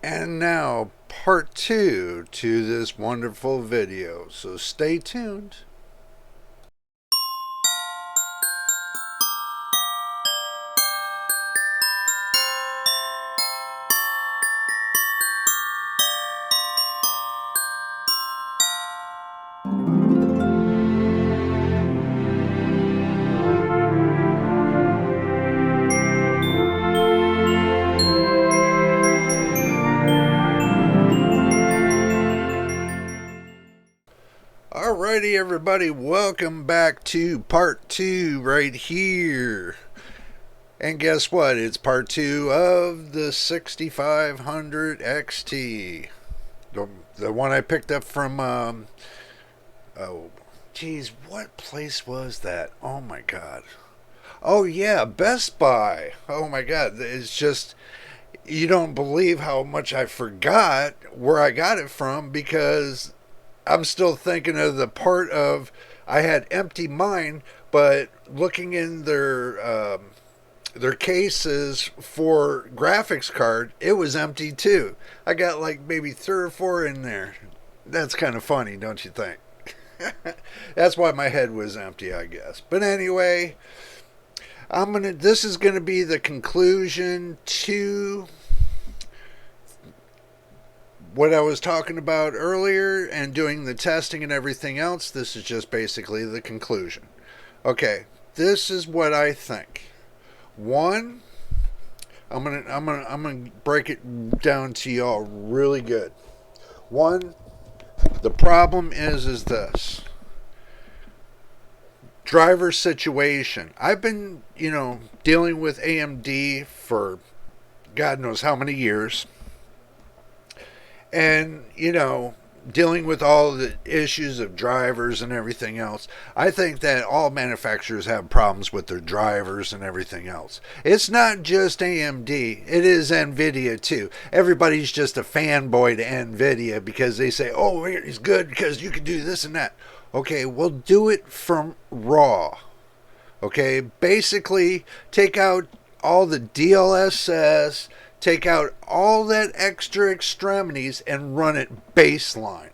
And now, part two to this wonderful video. So stay tuned. Alrighty, everybody, welcome back to part two right here. And guess what? It's part two of the 6500 XT. The one I picked up from, oh, geez, what place was that? Oh my god. Oh yeah, Best Buy. Oh my god, it's just, you don't believe how much I forgot where I got it from because I'm still thinking of the part of I had empty mine, but looking in their cases for graphics card, it was empty too. I got like maybe three or four in there. That's kind of funny, don't you think? That's why my head was empty, I guess. But anyway, this is gonna be the conclusion to what I was talking about earlier and doing the testing and everything else. This is just basically the conclusion. Okay, this is what I think. One, I'm gonna break it down to y'all really good. One, the problem is this driver situation. I've been, dealing with AMD for God knows how many years. And, dealing with all the issues of drivers and everything else, I think that all manufacturers have problems with their drivers and everything else. It's not just AMD, it is NVIDIA too. Everybody's just a fanboy to NVIDIA because they say, oh, it's good because you can do this and that. Okay, well, do it from raw. Okay, basically take out all the DLSS, take out all that extra extremities and run it baseline.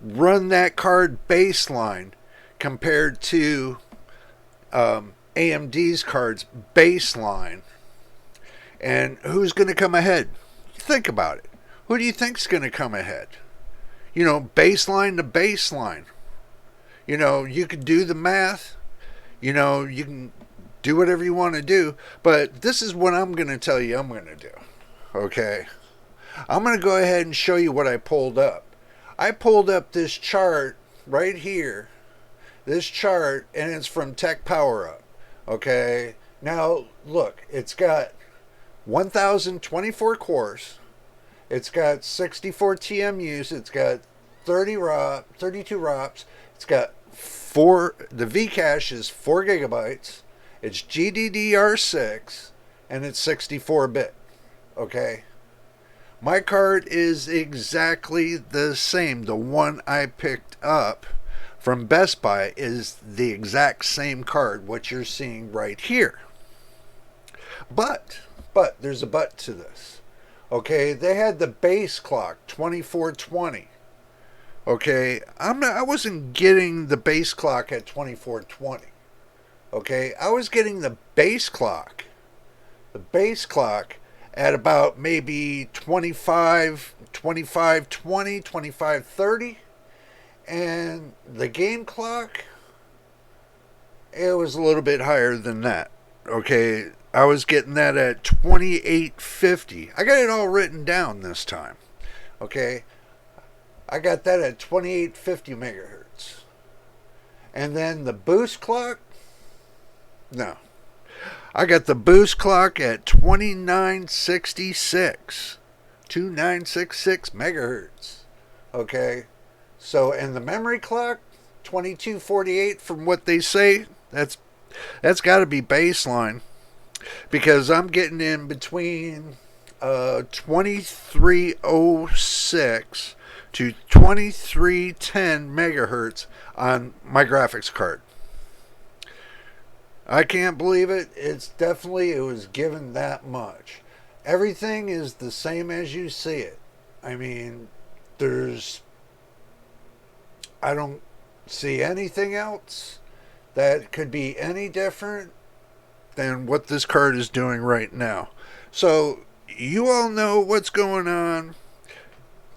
Run that card baseline compared to AMD's cards baseline. And who's going to come ahead? Think about it. Who do you think's going to come ahead? Baseline to baseline. You could do the math. You can do whatever you want to do, but this is what I'm going to tell you I'm going to do. Okay? I'm going to go ahead and show you what I pulled up. I pulled up this chart right here. This chart, and it's from Tech Power Up. Okay? Now, look, it's got 1,024 cores. It's got 64 TMUs. It's got 32 ROPs. It's got the Vcache is 4 gigabytes. It's GDDR6 and it's 64-bit. Okay? My card is exactly the same. The one I picked up from Best Buy is the exact same card, what you're seeing right here. But there's a but to this. Okay, they had the base clock 2420. Okay, I wasn't getting the base clock at 2420. Okay, I was getting the base clock at about maybe 2520, 2530, and the game clock, it was a little bit higher than that. Okay, I was getting that at 2850. I got it all written down this time. Okay, I got that at 2850 megahertz. And then the boost clock, no. I got the boost clock at 2966. 2966 megahertz. Okay. So, and the memory clock, 2248 from what they say. That's got to be baseline. Because I'm getting in between 2306 to 2310 megahertz on my graphics card. I can't believe it. It was given that much. Everything is the same as you see it. I mean, there's, I don't see anything else that could be any different than what this card is doing right now. So, you all know what's going on.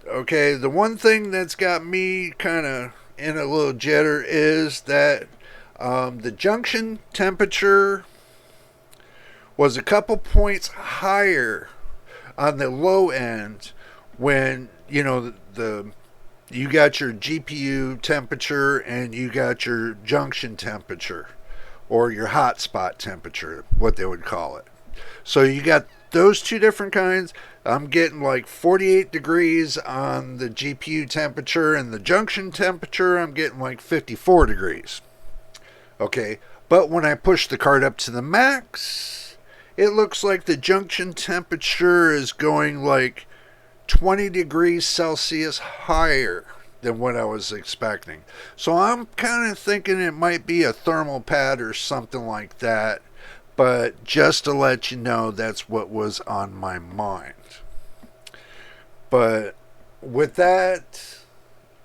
Okay, the one thing that's got me kind of in a little jitter is that the junction temperature was a couple points higher on the low end when you got your GPU temperature and you got your junction temperature, or your hotspot temperature, what they would call it. So you got those two different kinds. I'm getting like 48 degrees on the GPU temperature, and the junction temperature I'm getting like 54 degrees. Okay, but when I push the card up to the max, it looks like the junction temperature is going like 20 degrees Celsius higher than what I was expecting. So I'm kind of thinking it might be a thermal pad or something like that. But just to let you know, that's what was on my mind. But with that,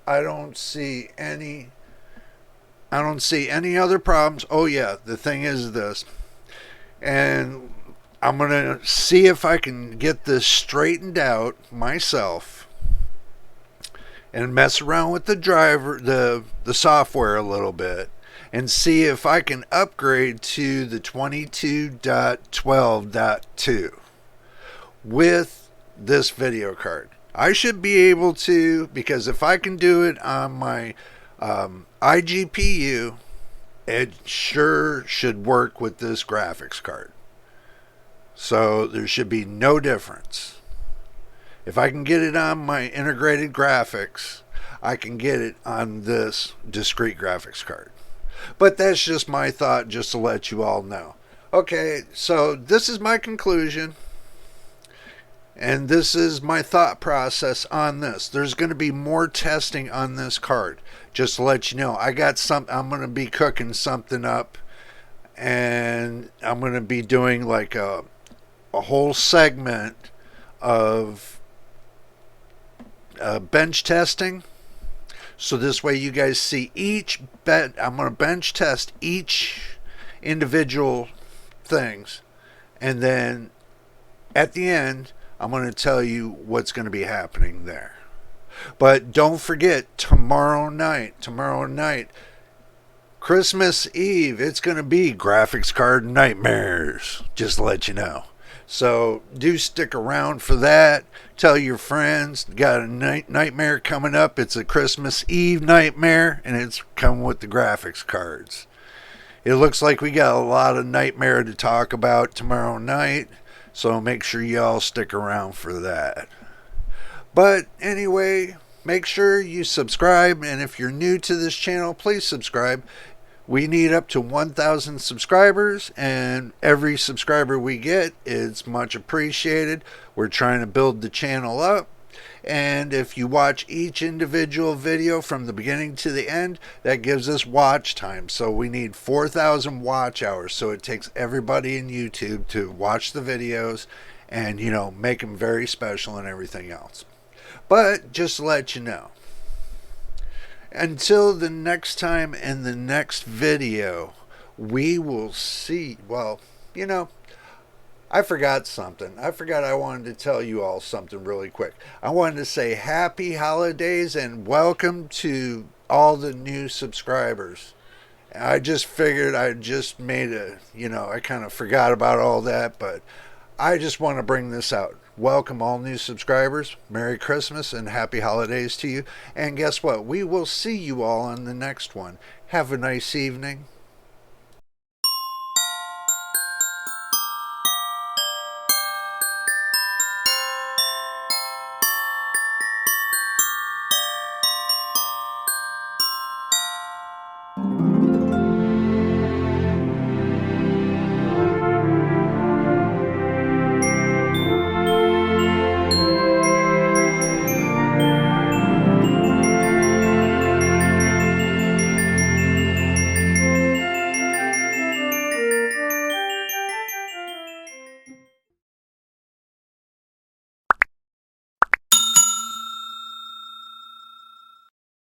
I don't see any other problems. Oh yeah, the thing is this. And I'm going to see if I can get this straightened out myself and mess around with the driver, the software a little bit, and see if I can upgrade to the 22.12.2 with this video card. I should be able to, because if I can do it on my iGPU, it sure should work with this graphics card. So there should be no difference. If I can get it on my integrated graphics, I can get it on this discrete graphics card. But that's just my thought, just to let you all know. Okay, so this is my conclusion. And this is my thought process on this. There's going to be more testing on this card. Just to let you know, I'm going to be cooking something up. And I'm going to be doing like a whole segment of bench testing. So this way you guys see I'm going to bench test each individual things. And then at the end, I'm going to tell you what's going to be happening there. But don't forget, tomorrow night, Christmas Eve, it's going to be graphics card nightmares. Just to let you know. So do stick around for that. Tell your friends. Got a nightmare coming up. It's a Christmas Eve nightmare, and it's coming with the graphics cards. It looks like we got a lot of nightmare to talk about tomorrow night, so make sure y'all stick around for that. But anyway, make sure you subscribe, and if you're new to this channel, please subscribe. We need up to 1,000 subscribers, and every subscriber we get is much appreciated. We're trying to build the channel up, and if you watch each individual video from the beginning to the end, that gives us watch time. So we need 4,000 watch hours, so it takes everybody in YouTube to watch the videos and, make them very special and everything else. But just to let you know, until the next time in the next video, we will see. Well, I forgot something. I wanted to tell you all something really quick. I wanted to say happy holidays and welcome to all the new subscribers. I just figured I just made I kind of forgot about all that, but I just want to bring this out. Welcome all new subscribers. Merry Christmas and happy holidays to you. And guess what? We will see you all on the next one. Have a nice evening.